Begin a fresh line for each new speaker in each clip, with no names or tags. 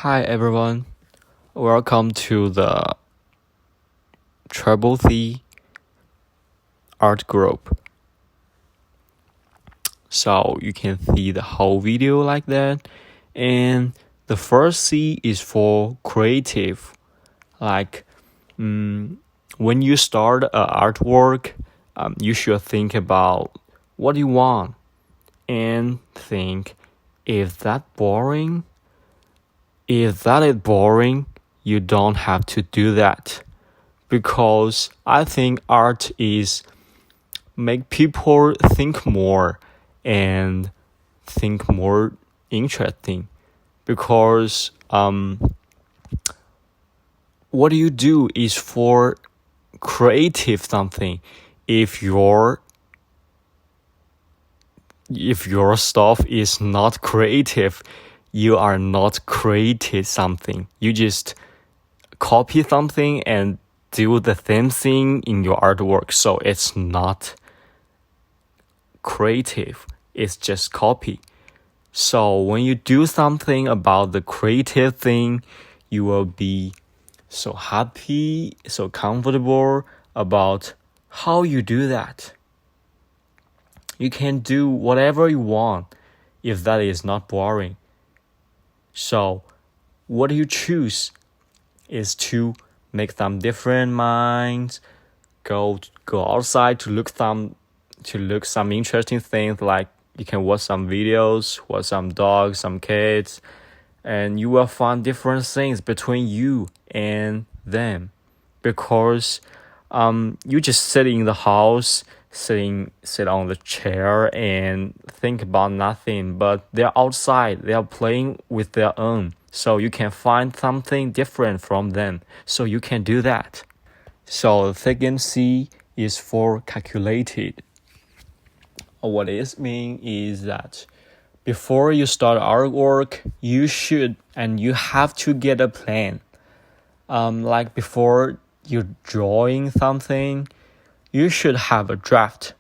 Hi everyone, welcome to the Treble C art group. So you can see the whole video like that. And the first C is for creative. Like when you start an artwork, you should think about what you want and think, is that boring? If that is boring, you don't have to do that. Because I think art is make people think more and think more interesting. Because what you do is for creative something. If your stuff is not creative, you are not created something. You just copy something and do the same thing in your artwork. So it's not creative. It's just copy. So when you do something about the creative thing, you will be so happy, so comfortable about how you do that. You can do whatever you want if that is not boring. So what you choose is to make some different minds, go outside to look some interesting things, like you can watch some videos, watch some dogs, some kids, and you will find different things between you and them. Because you just sit in the house, sit on the chair and think about nothing, but they're outside, they are playing with their own. So you can find something different from them. So you can do that. So the second C is for calculated. What it means is that before you start artwork, you should and you have to get a plan. Like before you're drawing something, you should have a draft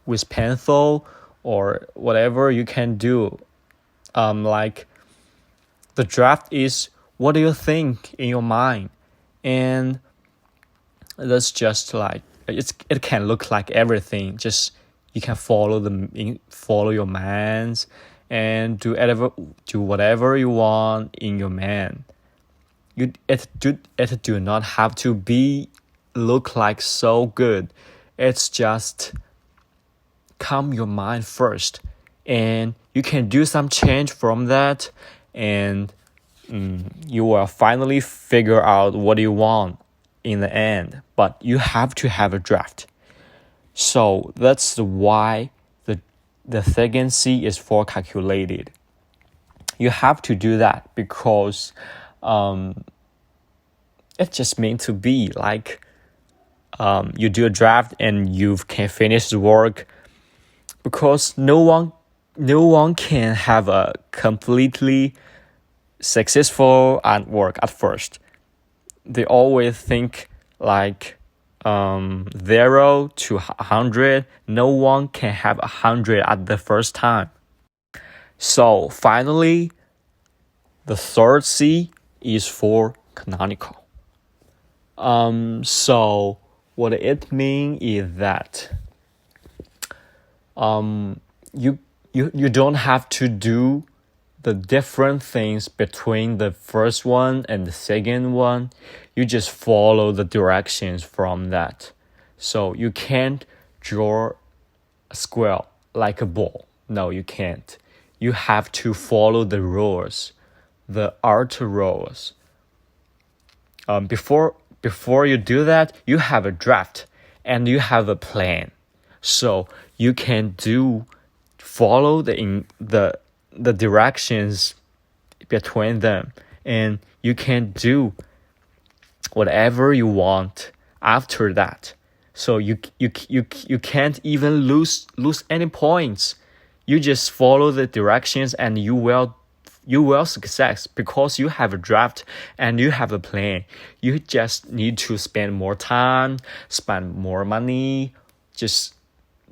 with pencil or whatever you can do. Like the draft is what do you think in your mind, and that's just like it can look like everything. Just you can follow your minds and do whatever you want in your mind. It do not have to be look like so good. It's just calm your mind first, and you can do some change from that, and you will finally figure out what you want in the end. But you have to have a draft. So that's why the second C is for calculated. You have to do that because it's just meant to be like you do a draft and you can finish the work, because no one can have a completely successful artwork at first. They always think like 0 to 100. No one can have 100 at the first time. So finally, the third C is for canonical. So what it means is that you don't have to do the different things between the first one and the second one. You just follow the directions from that. So you can't draw a square like a ball. No, you can't. You have to follow the rules, the art rules. Before you do that, you have a draft and you have a plan. So you can follow the directions between them, and you can do whatever you want after that. So you can't even lose any points. You just follow the directions and you will success, because you have a draft and you have a plan. You just need to spend more time, spend more money, just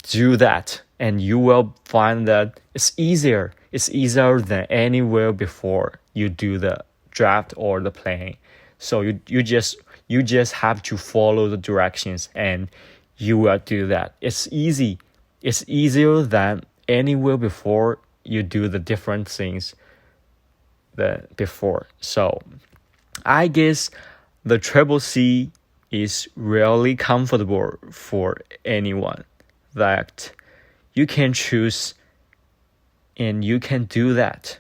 do that, and you will find that it's easier than anywhere before you do the draft or the plan. So you just have to follow the directions and you will do that. It's easy. It's easier than anywhere before you do the different things than before. So I guess the triple C is really comfortable for anyone, that you can choose and you can do that.